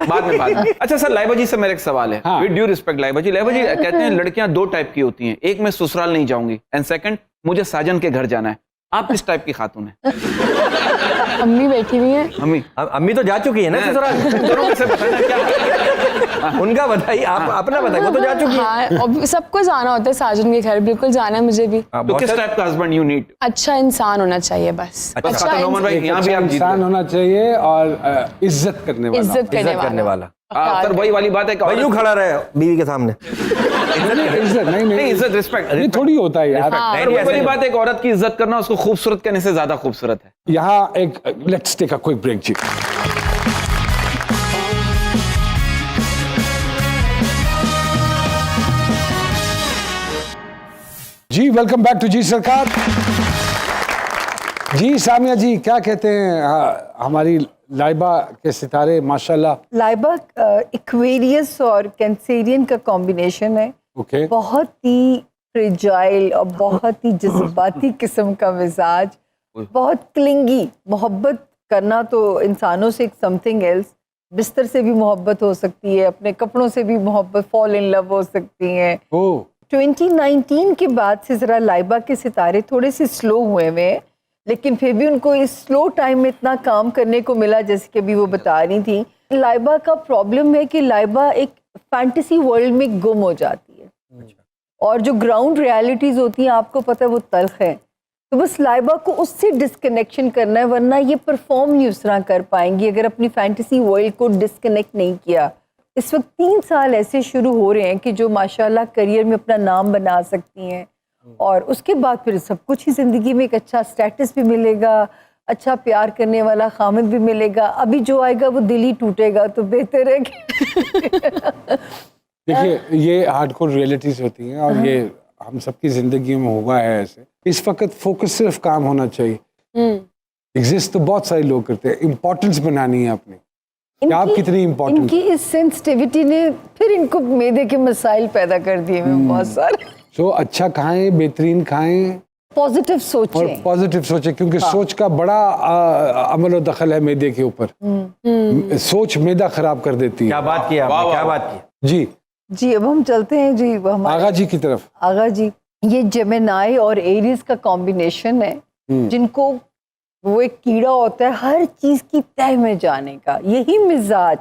बाद में। अच्छा सर, लाइबा जी से मेरा एक सवाल है, हाँ। विद ड्यू रिस्पेक्ट लाइबा जी कहते हैं लड़कियां दो टाइप की होती हैं, एक मैं ससुराल नहीं जाऊंगी एंड सेकंड मुझे साजन के घर जाना है। आप किस टाइप की खातून है? अम्मी बैठी हुई है। अम्मी तो जा चुकी है ना ससुराल। दोनों में से बताना क्या? उनका बताइए, आप अपना बताइए, वो तो जा चुकी है। हाँ, और सबको जाना होता है साजन के घर, बिल्कुल जाना है मुझे भी। तो किस टाइप का हस्बैंड यू नीड? अच्छा इंसान होना चाहिए बस। अच्छा नोमन भाई, यहाँ भी आप जीत इंसान गए। होना चाहिए और इज्जत करने वाला। इज्जत करने वाला। सर वही वाली बात है कि भाई यूं खड़ा रहे बीवी के सामने। इज्जत नहीं, इज्जत रिस्पेक्ट ये थोड़ी होता है यार। सर वही वाली बात है, एक औरत की इज्जत करना उसको खूबसूरत करने से ज्यादा खूबसूरत है। यहाँ एक let's take a quick break जी। जी welcome back to G Sarkar. जी सामिया जी क्या कहते हैं, हमारी लाइबा के सितारे माशाल्लाह। लाइबा इक्वेरियस और कैंसेरियन का कॉम्बिनेशन है। ओके। बहुत ही फ्रेजाइल और बहुत ही जज्बाती किस्म का मिजाज, बहुत क्लिंगी। मोहब्बत करना तो इंसानों से एक समथिंग एल्स, बिस्तर से भी मोहब्बत हो सकती है, अपने कपड़ों से भी मोहब्बत, फॉल इन लव हो सकती हैं। 2019 के बाद से ज़रा लाइबा के सितारे थोड़े से स्लो हुए हैं, लेकिन फिर भी उनको इस स्लो टाइम में इतना काम करने को मिला, जैसे कि अभी वो बता रही थी। लाइबा का प्रॉब्लम है कि लाइबा एक फैंटेसी वर्ल्ड में गुम हो जाती है और जो ग्राउंड रियलिटीज़ होती हैं आपको पता है वो तल्ख है। तो बस लाइबा को उससे डिस्कनेक्शन करना है, वरना ये परफॉर्म नहीं उस तरह कर पाएंगी अगर अपनी फैंटेसी वर्ल्ड को डिस्कनेक्ट नहीं किया। इस वक्त 3 साल ऐसे शुरू हो रहे हैं कि जो माशाल्लाह करियर में अपना नाम बना सकती हैं और उसके बाद फिर सब कुछ ही ज़िंदगी में एक अच्छा स्टेटस भी मिलेगा, अच्छा प्यार करने वाला खामिद भी मिलेगा। अभी जो आएगा वो दिल ही टूटेगा, तो बेहतर है कि देखिए ये हार्डकोर रियलिटीज होती हैं और ये हम सबकी जिंदगी में हुआ है ऐसे। इस वक्त फोकस सिर्फ काम होना चाहिए। एग्जिस्ट तो बहुत सारे लोग करते हैं, इम्पोर्टेंस बनानी है अपनी। आप कितनी इम्पोर्टेंट? इनकी इस सेंसिटिविटी ने फिर इनको मैदे के मसाइल पैदा कर दिए हैं बहुत सारे। तो अच्छा खाएं, बेहतरीन खाएं, पॉजिटिव सोचें और पॉजिटिव सोचें, क्योंकि सोच का बड़ा अमल और दखल है मैदे के ऊपर। सोच मैदा खराब कर देती है। क्या बात की आपने, क्या बात की। जी जी अब हम चलते हैं जी आगा जी की तरफ। आगा जी, ये जेमिनाई और एरीज का कॉम्बिनेशन है, जिनको वो एक कीड़ा होता है हर चीज की तह में जाने का। यही मिजाज,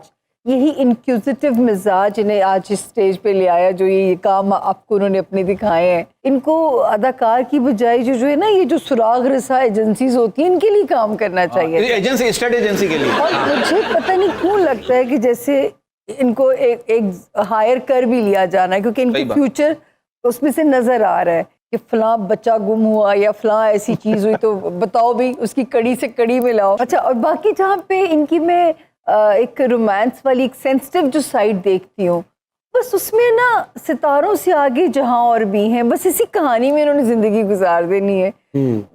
यही इंक्यूजिटिव मिजाज इन्हें आज इस स्टेज पे ले आया, जो ये काम आपको उन्होंने अपने दिखाए हैं। इनको अदाकार की बजाय जो है ना, ये जो सुराग रसा एजेंसीज होती हैं इनके लिए काम करना चाहिए। एजेंसी, स्टेट एजेंसी के लिए। और मुझे पता नहीं क्यों लगता है कि जैसे इनको एक हायर कर भी लिया जाना है, क्योंकि इनके फ्यूचर उसमें से नजर आ रहा है कि फलां बच्चा गुम हुआ या फलां ऐसी चीज हुई, तो बताओ भी उसकी कड़ी से कड़ी में लाओ। अच्छा, और बाकी जहाँ पे इनकी मैं एक रोमांस वाली एक सेंसिटिव जो साइड देखती हूँ, बस उसमें ना सितारों से आगे जहाँ और भी हैं, बस इसी कहानी में इन्होंने जिंदगी गुजार देनी है।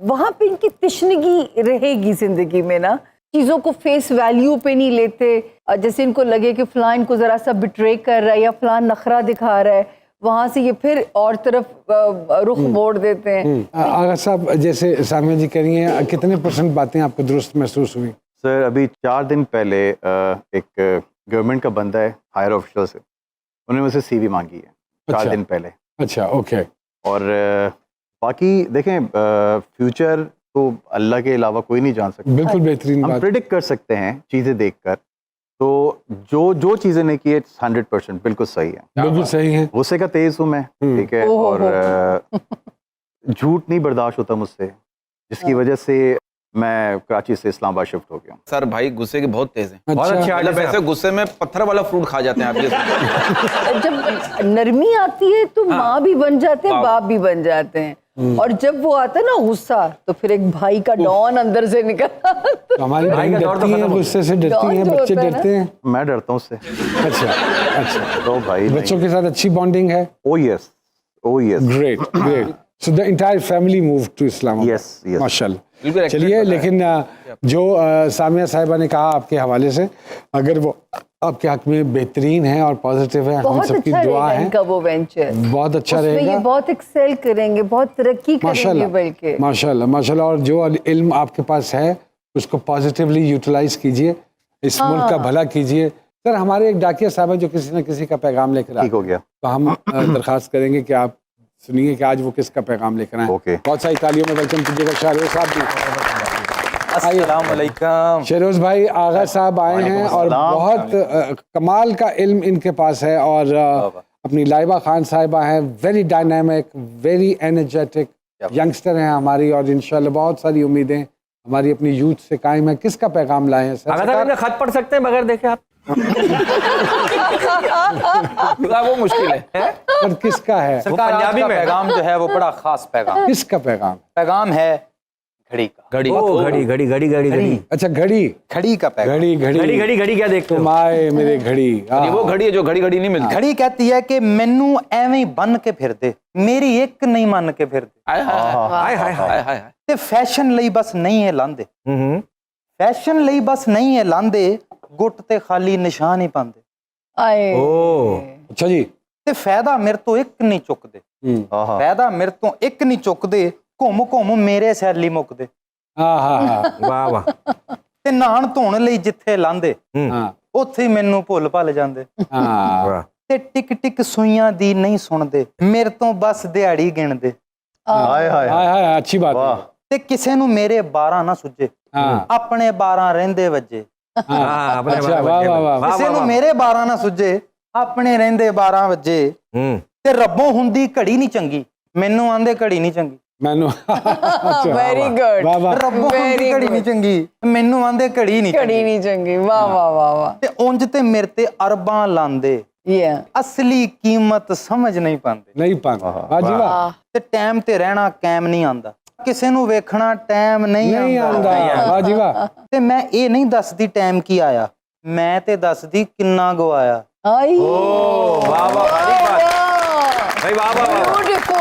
वहाँ पे इनकी तिश्नगी रहेगी जिंदगी में ना, चीज़ों को फेस वैल्यू पे नहीं लेते। जैसे इनको लगे कि फलां इनको ज़रा सा बिट्रे कर रहा है या फलां नखरा दिखा रहा है, वहाँ से ये फिर और तरफ रुख मोड़ देते हैं। आगा साहब, जैसे सामिया जी कह रही हैं, कितने % बातें आपको दुरुस्त महसूस हुई? सर अभी 4 दिन पहले एक गवर्नमेंट का बंदा है, हायर ऑफिशियल से, उन्होंने मुझसे सीवी मांगी है 4 दिन पहले। अच्छा, ओके। और बाकी देखें, फ्यूचर तो अल्लाह के अलावा कोई नहीं जान सकता। बिल्कुल बेहतरीन हम बात। प्रिडिक्ट कर सकते हैं चीज़ें देखकर, तो जो चीज़ें नहीं की है 100% बिल्कुल सही है, बिल्कुल सही है। गुस्से का तेज हूँ मैं, ठीक है, और झूठ नहीं बर्दाश्त होता मुझसे, जिसकी वजह से मैं कराची से इस्लामाबाद शिफ्ट हो गया हूँ। सर भाई गुस्से के बहुत तेज हैं। अच्छा। बहुत अच्छे, मतलब ऐसे गुस्से में पत्थर वाला फ्रूट खा जाते हैं आप ये। जब नरमी आती है तो माँ भी बन जाते हैं, बाप भी बन जाते हैं, और जब वो आता है ना गुस्सा, तो फिर एक भाई का डॉन अंदर से निकलता। तो हमारी बहन डरती हैं, गुस्से से डरती हैं, बच्चे डरते हैं। मैं डरता हूँ उससे। अच्छा। तो भाई बच्चों के साथ अच्छी बॉन्डिंग है? Oh yes, oh yes. Great. So the entire family move to Islamabad. Yes. माशाल्लाह। चलिए, लेकिन जो सामिया साहिबा ने कहा आपके हवाले से, अगर वो आपके हक में बेहतरीन है और पॉजिटिव है, हम सबकी दुआ है इनका वो वेंचर बहुत अच्छा उसमें रहेगा। ये बहुत एक्सेल करेंगे, बहुत तरक्की करेंगे, बल्कि माशाल्लाह। और जो इल्म आपके पास है उसको पॉजिटिवली यूटिलाइज कीजिए, इस मुल्क का भला कीजिए, सर हमारे एक डाकिया साहब है जो किसी न किसी का पैगाम लेकर आए ठीक हो गया। तो हम दरखास्त करेंगे कि आप सुनिए कि आज वो किसका पैगाम लेकर आए। ओके। बहुत सारी तालियों में वेलकम कीजिएगा शाहरोज साहब भी। अस्सलाम वालेकुम। शेरोज भाई आगा साहब आए हैं और अस्सलाम। बहुत कमाल का इल्म इनके पास है और अपनी लाइबा खान साहिबा हैं, very dynamic, very energetic youngster हैं हमारी और इंशाल्लाह बहुत सारी उम्मीदें हमारी अपनी यूथ से कायम है। किसका पैगाम लाए हैं सर? अगर इनका खत पढ़ सकते हैं बगैर देखे आप? वो मुश्किल है। सर किसका है? वो पंजाबी में पैगाम जो है वो बड़ा खास पैगाम किसका पैगाम? पैगाम है घड़ी का। घड़ी ओ घड़ी घड़ी घड़ी घड़ी घड़ी अच्छा घड़ी घड़ी का पैगाम। घड़ी घड़ी घड़ी घड़ी घड़ी क्या देखते तुम हो? आए मेरे घड़ी। ये वो घड़ी है जो घड़ी घड़ी नहीं मिलती। घड़ी कहती है कि मैनू एवें ही बन के फिरदे, मेरी एक नहीं मन के फिरदे, हाय हाय हाय हाय हाय हाय हाय। ते फैशन ਲਈ बस नहीं है लांदे, हम्म। फैशन ਲਈ बस नहीं है लांदे, गुट ते खाली निशान ही पांदे, आए ओ अच्छा जी। ते फायदा मेरे तो एक नहीं चुकदे, हम्म। फायदा मेरे तो एक नहीं चुकदे, घुम घुम मेरे सैली मुकदे, हाँ हाँ हाँ वाह वाह। ते नहाण धोण ਲਈ ਜਿੱਥੇ ਲਾਂਦੇ हाँ ਉੱਥੇ ਹੀ ਮੈਨੂੰ ਭੁੱਲ ਭੱਲ ਜਾਂਦੇ, हाँ वाह। ਤੇ ਟਿਕ ਟਿਕ ਸੂਈਆਂ ਦੀ ਨਹੀਂ ਸੁਣਦੇ, ਮੇਰੇ ਤੋਂ ਬਸ ਦਿਹਾੜੀ ਗਿਣਦੇ, हाय हाय हाँ हाँ अच्छी बात है। वाह। ਤੇ ਕਿਸੇ ਨੂੰ ਮੇਰੇ 12 ਨਾ ਸੁੱਝੇ, हाँ ਆਪਣੇ 12 ਰਹਿੰਦੇ ਵੱਜੇ, हाँ अपने अच्छा, बारे में वाह, बच्चे वाह, में। वाह। ਕਿਸੇ ਨੂੰ ਮੇਰੇ 12 ਨਾ ਸੁੱਝੇ, ਆਪਣੇ ਰਹਿੰਦੇ 12 ਵੱਜੇ, हम्म। ਤੇ ਰੱਬੋਂ ਹੁੰਦੀ ਘੜੀ ਨਹੀਂ ਚੰਗੀ, ਮੈਨੂੰ ਆਂਦੇ ਘੜੀ ਨਹੀਂ ਚੰਗੀ, मैनू अच्छा, वेरी गुड। वाह वाह ਰੱਬੋਂ ਹੁੰਦੀ Very ਘੜੀ ਨਹੀਂ ਚੰਗੀ, ਮੈਨੂੰ ਆਂਦੇ ਘੜੀ ਨਹੀਂ घड़ी ਚੰਗੀ, नहीं चंगी। वाह वाह वाह वाह। ਤੇ ਉਂਝ ਤੇ ਮੇਰੇ ਤੇ ਅਰਬਾਂ ਲਾਂਦੇ, ये ਅਸਲੀ ਕੀਮਤ ਸਮਝ ਨਹੀਂ ਪਾਉਂਦੇ, नहीं पाना वाह जी वाह। वाह। ਤੇ ਟਾਈਮ ਤੇ ਰਹਿਣਾ ਕਾਇਮ ਨਹੀਂ ਆਂਦਾ, ਕਿਸੇ ਨੂੰ ਵੇਖਣਾ ਟਾਈਮ ਨਹੀਂ नहीं ਆਂਦਾ, आंदा वाह जी वाह। ਤੇ ਮੈਂ ਇਹ ਨਹੀਂ ਦੱਸਦੀ ਟਾਈਮ ਕੀ ਆਇਆ, ਮੈਂ ਤੇ ਦੱਸਦੀ ਕਿੰਨਾ ਗਵਾਇਆ, आई ओ वाह वाह भाई बात भाई वाह वाह वाह। ब्यूटीफुल।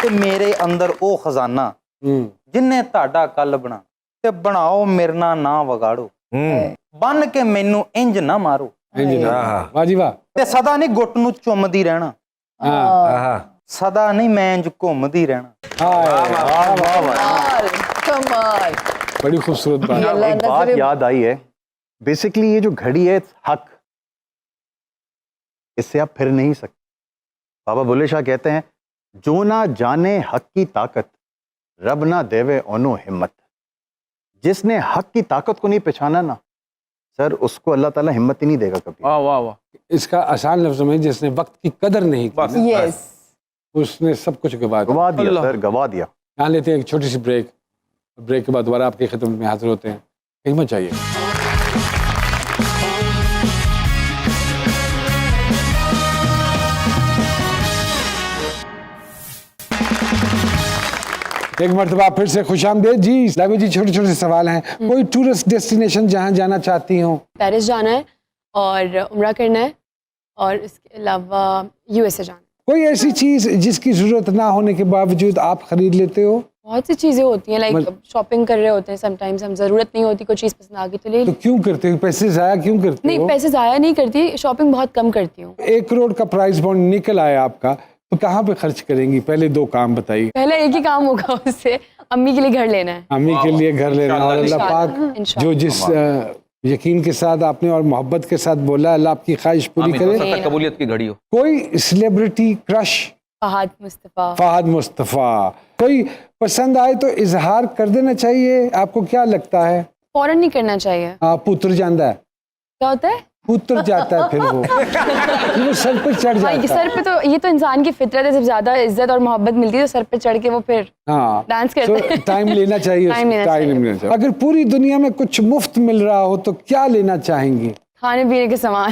ਤੇ ਮੇਰੇ ਅੰਦਰ ਉਹ ਖਜ਼ਾਨਾ ਜਿੰਨੇ ਤੁਹਾਡਾ ਕੱਲ ਬਣਾ, ਤੇ ਬਣਾਓ ਮੇਰੇ ਨਾਲ ਨਾ ਵਿਗਾੜੋ, ਬੰਨ ਕੇ ਮੈਨੂੰ ਇੰਜ ਨਾ ਮਾਰੋ, हाँ वाह जी वाह। ਤੇ ਸਦਾ ਨਹੀਂ ਗੁੱਟ ਨੂੰ ਚੁੰਮਦੀ ਰਹਿਣਾ, हाँ हाँ। ਸਦਾ ਨਹੀਂ ਮੈਂ ਇੰਜ ਘੁੰਮਦੀ ਰਹਿਣਾ, कमाल कमाल। बड़ी खूबसूरत बात। अल्लाह एक बात नजरे- याद आई है, बेसिकली ये जो घड़ी है हक, इससे आप फिर नहीं सकते। बाबा बुल्ले शाह कहते हैं जो ना जाने हक की ताकत, रब ना देवे ओनो हिम्मत। जिसने हक की ताकत को नहीं पहचाना ना सर, उसको अल्लाह ताला हिम्मत ही नहीं देगा कभी। वाह वाह वाह। इसका आसान लफ्ज में जिसने वक्त की कदर नहीं की बस। ना, यस उसने सब कुछ गवा दिया। गवा दिया अल्लाह। सर, गवा दिया। यहाँ लेते हैं एक छोटी सी ब्रेक। ब्रेक के बाद दोबारा आपकी खिदमत में हाजिर होते हैं, कहीं मत जाइए। एक मरतबा फिर से खुशामदीद जी। लाइबा जी छोटे छोटे सवाल हैं। कोई टूरिस्ट डेस्टिनेशन जहाँ जाना चाहती हो? पेरिस जाना है और उम्रा करना है और इसके अलावा यूएसए जाना है। कोई ऐसी चीज जिसकी जरूरत ना होने के बावजूद आप खरीद लेते हो? बहुत सी चीज़ें होती हैं, लाइक शॉपिंग कर रहे होते हैं, समटाइम्स हम ज़रूरत नहीं होती, कोई चीज़ पसंद आ गई तो ले तो ली। क्यों करते हो? पैसे जाया क्यों करते नहीं, हो? पैसे ज़ाया नहीं करती, शॉपिंग बहुत कम करती हूँ। 1 करोड़ का प्राइस बॉन्ड निकल आया आपका, तो कहाँ पे खर्च करेंगी? पहले 2 काम बताइए। पहले एक ही काम होगा उससे, अम्मी के लिए घर लेना है। अम्मी के लिए घर लेना और अल्लाह पाक इंशाल्लाह। जो जिस यकीन के साथ आपने और मोहब्बत के साथ बोला, अल्लाह आपकी ख्वाहिश पूरी आमीन। हो करे। सकता है कबूलियत की घड़ी हो। कोई सेलिब्रिटी क्रश? फहद मुस्तफ़ा। फहद मुस्तफ़ा। कोई पसंद आए तो इजहार कर देना चाहिए, आपको क्या लगता है? फौरन नहीं करना चाहिए। पुत्र जाता है, क्या होता है? पुत्र जाता है फिर वो सर पे चढ़ हाँ, ये जाता सर पे तो ये तो इंसान की फितरत है, जब ज्यादा इज्जत और मोहब्बत मिलती है तो सर पे चढ़ के वो फिर है। हाँ डांस करते हैं। टाइम लेना चाहिए, टाइम लेना टाइम चाहिए। अगर पूरी दुनिया में कुछ मुफ्त मिल रहा हो तो क्या लेना चाहेंगी? खाने पीने के सामान।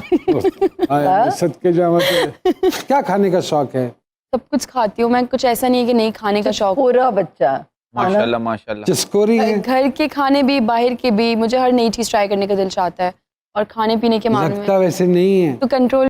सदके जावा तो क्या खाने का शौक है? सब कुछ खाती हूँ मैं, कुछ ऐसा नहीं है कि नहीं खाने का शौक। पूरा बच्चा माशाल्लाह माशाल्लाह। चस्कोरी है? घर के खाने भी बाहर के भी, मुझे हर नई चीज ट्राई करने का दिल चाहता है और खाने पीने के मामले लगता में वैसे नहीं है। तो कंट्रोल